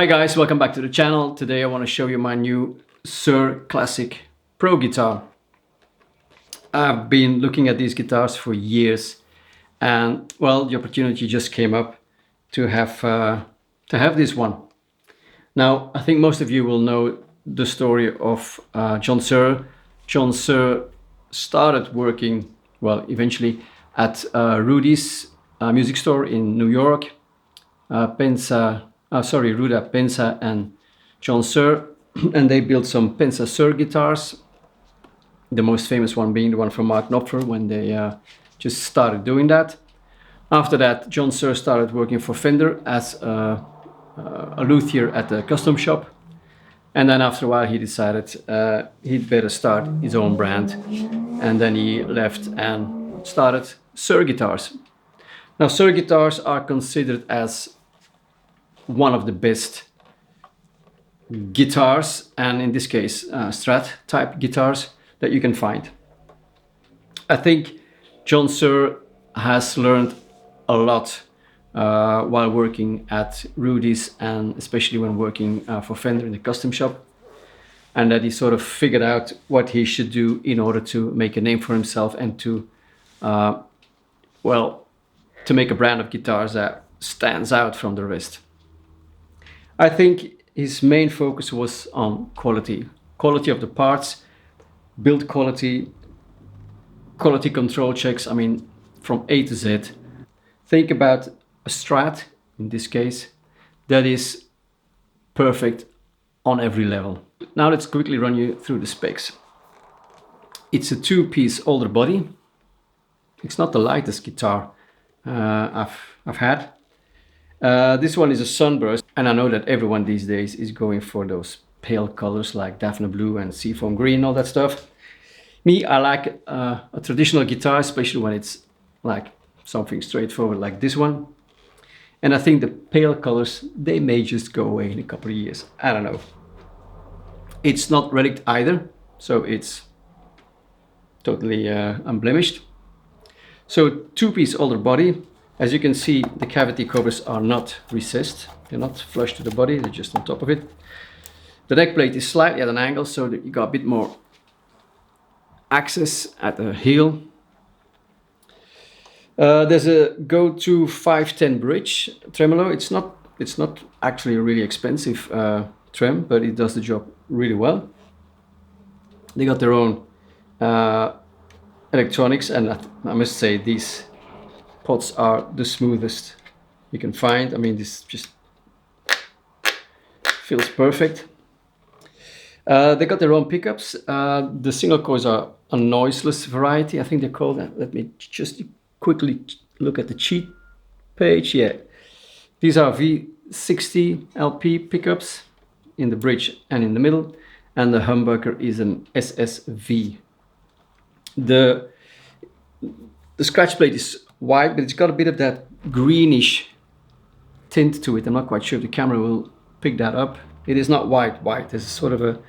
Hi guys, welcome back to the channel. Today I want to show you my new Suhr Classic Pro guitar. I've been looking at these guitars for years, and well, the opportunity just came up to have this one. Now, I think most of you will know the story of John Suhr. John Suhr started working, well, eventually at Rudy's music store in New York. Ruda Pensa and John Suhr, and they built some Pensa Suhr guitars. The most famous one being the one from Mark Knopfler when they just started doing that. After that, John Suhr started working for Fender as a luthier at the custom shop. And then after a while he decided he'd better start his own brand. And then he left and started Suhr guitars. Now, Suhr guitars are considered as one of the best guitars, and in this case Strat type guitars that you can find. I think John Suhr has learned a lot while working at Rudy's, and especially when working for Fender in the custom shop, and that he sort of figured out what he should do in order to make a name for himself and to to make a brand of guitars that stands out from the rest. I think his main focus was on quality of the parts, build quality control checks, I mean, from A to Z. Think about a Strat, in this case, that is perfect on every level. Now let's quickly run you through the specs. It's a two-piece older body. It's not the lightest guitar I've had. This one is a sunburst, and I know that everyone these days is going for those pale colors like Daphne Blue and Seafoam Green, all that stuff. Me, I like a traditional guitar, especially when it's like something straightforward like this one. And I think the pale colors, they may just go away in a couple of years. I don't know. It's not relic either, so it's totally unblemished. So two-piece older body. As you can see, the cavity covers are not recessed. They're not flush to the body, they're just on top of it. The neck plate is slightly at an angle so that you got a bit more access at the heel. There's a go-to 510 bridge tremolo. It's not actually a really expensive trem, but it does the job really well. They got their own electronics, and I must say these pots are the smoothest you can find. I mean, this just feels perfect. They got their own pickups. The single coils are a noiseless variety, I think they're called. Let me just quickly look at the cheat page. Yeah, these are V60 LP pickups in the bridge and in the middle, and the humbucker is an SSV. The scratch plate is white, but it's got a bit of that greenish tint to it. I'm not quite sure if the camera will pick that up. It is not white. There's sort of a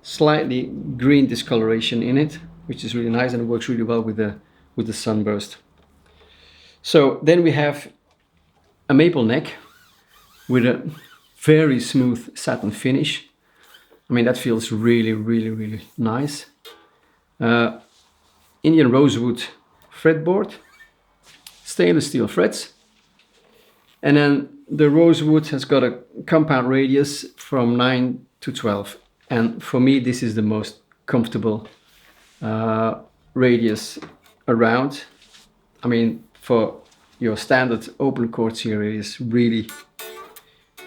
slightly green discoloration in it, which is really nice, and it works really well with the sunburst. So then we have a maple neck with a very smooth satin finish. I mean, that feels really nice. Indian rosewood fretboard, stainless steel frets, and then the rosewood has got a compound radius from 9 to 12, and for me this is the most comfortable radius around. I mean, for your standard open chords here, it is really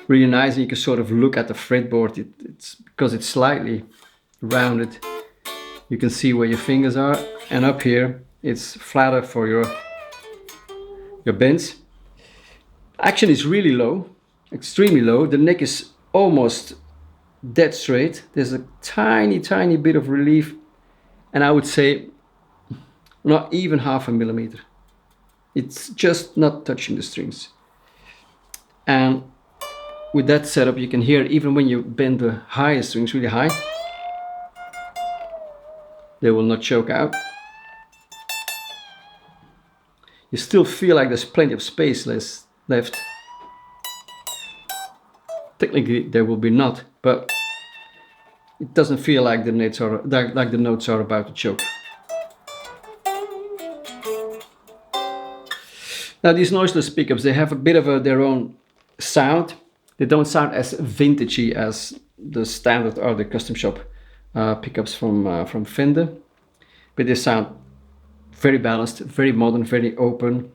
nice, and you can sort of look at the fretboard. It's because it's slightly rounded, you can see where your fingers are, and up here it's flatter for your bends. Action is really low, extremely low. The neck is almost dead straight. There's a tiny bit of relief, and I would say not even half a millimeter. It's just not touching the strings. And with that setup, you can hear even when you bend the highest strings really high, they will not choke out. You still feel like there's plenty of space left. technically there will be not, but it doesn't feel like the notes are about to choke. Now these noiseless pickups, they have a bit of their own sound. They don't sound as vintagey as the standard or the custom shop pickups from Fender, but they sound very balanced, very modern, very open,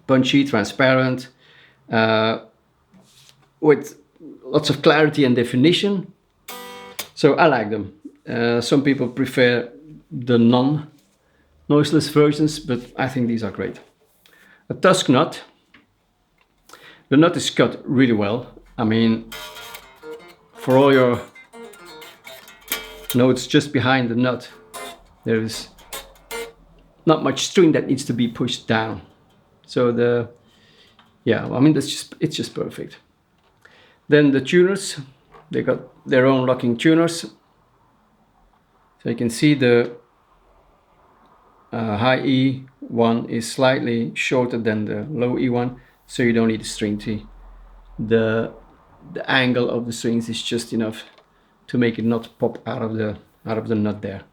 punchy, transparent, with lots of clarity and definition. So I like them. Some people prefer the non-noiseless versions, but I think these are great. A tusk nut. The nut is cut really well. I mean, for all your notes just behind the nut, there is not much string that needs to be pushed down. So it's just perfect. Then the tuners, they got their own locking tuners. So you can see the high E one is slightly shorter than the low E one, so you don't need a string tee. The angle of the strings is just enough to make it not pop out of the nut there.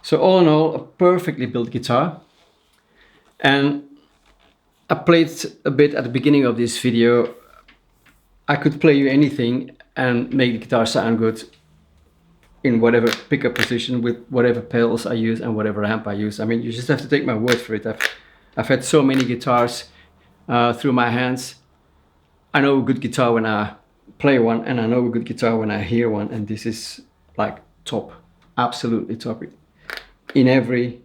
So all in all, a perfectly built guitar. And I played a bit at the beginning of this video. I could play you anything and make the guitar sound good in whatever pickup position with whatever pedals I use and whatever amp I use. I mean, you just have to take my word for it. I've had so many guitars through my hands. I know a good guitar when I play one, and I know a good guitar when I hear one, and this is like top, absolutely top in every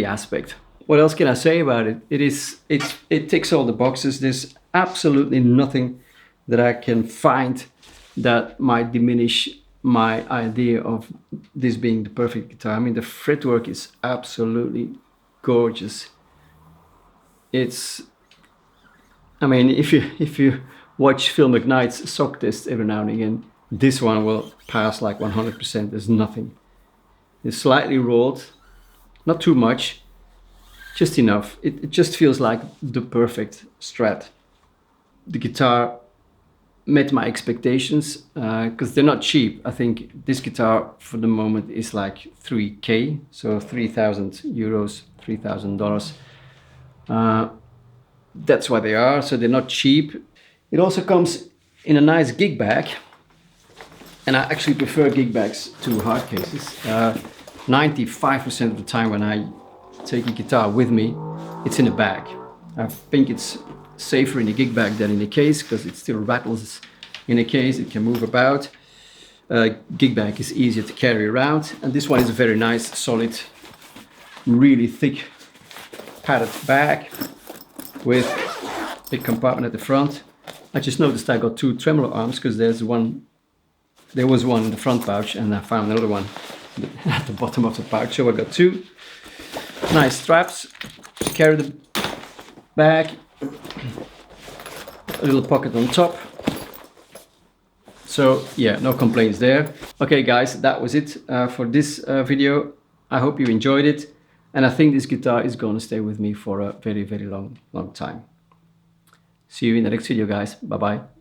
aspect. What else can I say about it? It ticks all the boxes. There's absolutely nothing that I can find that might diminish my idea of this being the perfect guitar. I mean, the fretwork is absolutely gorgeous. I mean, if you watch Phil McKnight's sock test every now and again, this one will pass like 100%. There's nothing. It's slightly rolled, not too much, just enough. It just feels like the perfect Strat. The guitar met my expectations because they're not cheap. I think this guitar for the moment is like 3K, so 3,000 euros, $3,000. That's what they are, so they're not cheap. It also comes in a nice gig bag, and I actually prefer gig bags to hard cases. 95% of the time when I take a guitar with me, it's in a bag. I think it's safer in a gig bag than in a case because it still rattles in a case. It can move about. Gig bag is easier to carry around, and this one is a very nice, solid, really thick padded bag with a big compartment at the front. I just noticed I got two tremolo arms because there was one in the front pouch, and I found another one at the bottom of the pouch, so I got two nice straps to carry the bag, a little pocket on top. So yeah, no complaints there. Okay guys, that was it for this video. I hope you enjoyed it, and I think this guitar is going to stay with me for a very, very long time. See you in the next video, guys. Bye bye.